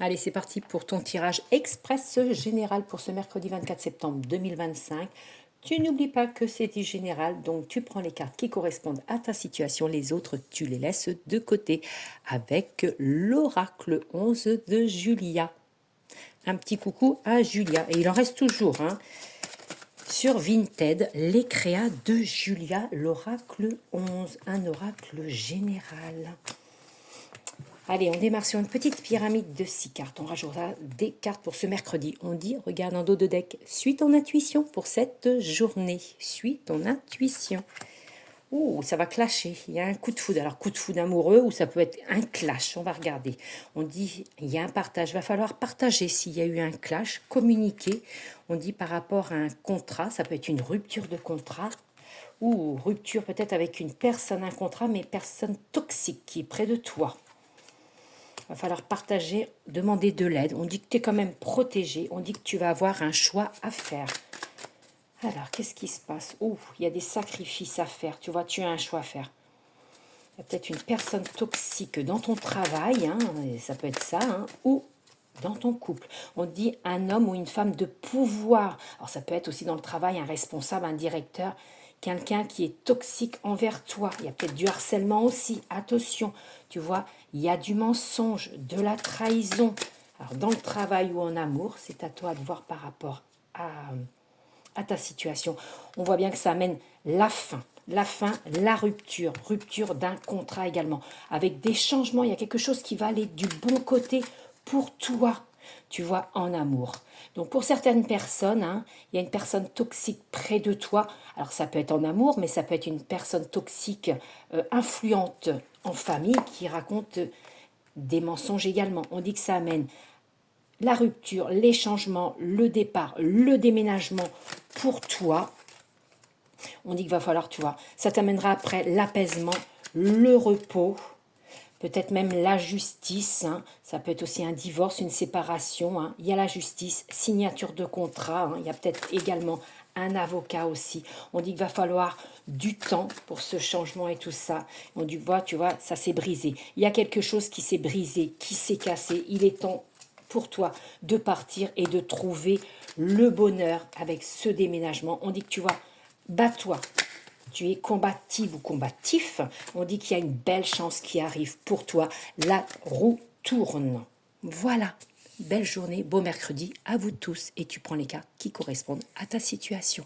Allez, c'est parti pour ton tirage express général pour ce mercredi 24 septembre 2025. Tu n'oublies pas que c'est du général, donc tu prends les cartes qui correspondent à ta situation, les autres tu les laisses de côté avec l'oracle 11 de Julia. Un petit coucou à Julia, et il en reste toujours sur Vinted, les créas de Julia, l'oracle 11, un oracle général. Allez, on démarre sur une petite pyramide de 6 cartes. On rajoutera des cartes pour ce mercredi. On dit, regarde en dos de deck, suis ton intuition pour cette journée. Suis ton intuition. Ouh, ça va clasher. Il y a un coup de foudre. Alors, coup de foudre amoureux ou ça peut être un clash. On va regarder. On dit, il y a un partage. Il va falloir partager s'il y a eu un clash, communiquer. On dit par rapport à un contrat. Ça peut être une rupture de contrat. Ou rupture peut-être avec une personne, un contrat, mais personne toxique qui est près de toi. Il va falloir partager, demander de l'aide. On dit que tu es quand même protégé. On dit que tu vas avoir un choix à faire. Alors, qu'est-ce qui se passe? Oh, il y a des sacrifices à faire. Tu vois, tu as un choix à faire. Il y a peut-être une personne toxique dans ton travail, et ça peut être ça, ou dans ton couple. On dit un homme ou une femme de pouvoir. Alors, ça peut être aussi dans le travail un responsable, un directeur, quelqu'un qui est toxique envers toi. Il y a peut-être du harcèlement aussi. Attention, tu vois, il y a du mensonge, de la trahison. Alors, dans le travail ou en amour, c'est à toi de voir par rapport à ta situation. On voit bien que ça amène la fin, la rupture d'un contrat également. Avec des changements, il y a quelque chose qui va aller du bon côté pour toi, tu vois, en amour. Donc pour certaines personnes, il y a une personne toxique près de toi. Alors ça peut être en amour, mais ça peut être une personne toxique influente en famille qui raconte des mensonges également. On dit que ça amène la rupture, les changements, le départ, le déménagement pour toi. On dit qu'il va falloir, tu vois, ça t'amènera après l'apaisement, le repos, peut-être même la justice. Ça peut être aussi un divorce, une séparation. Il y a la justice, signature de contrat. Il y a peut-être également un avocat aussi. On dit qu'il va falloir du temps pour ce changement et tout ça. On dit, tu vois, ça s'est brisé. Il y a quelque chose qui s'est brisé, qui s'est cassé. Il est temps pour toi de partir et de trouver le bonheur avec ce déménagement. On dit que tu vois, bats-toi. Tu es combative ou combatif. On dit qu'il y a une belle chance qui arrive pour toi. La roue tourne. Voilà. Belle journée, beau mercredi à vous tous. Et tu prends les cartes qui correspondent à ta situation.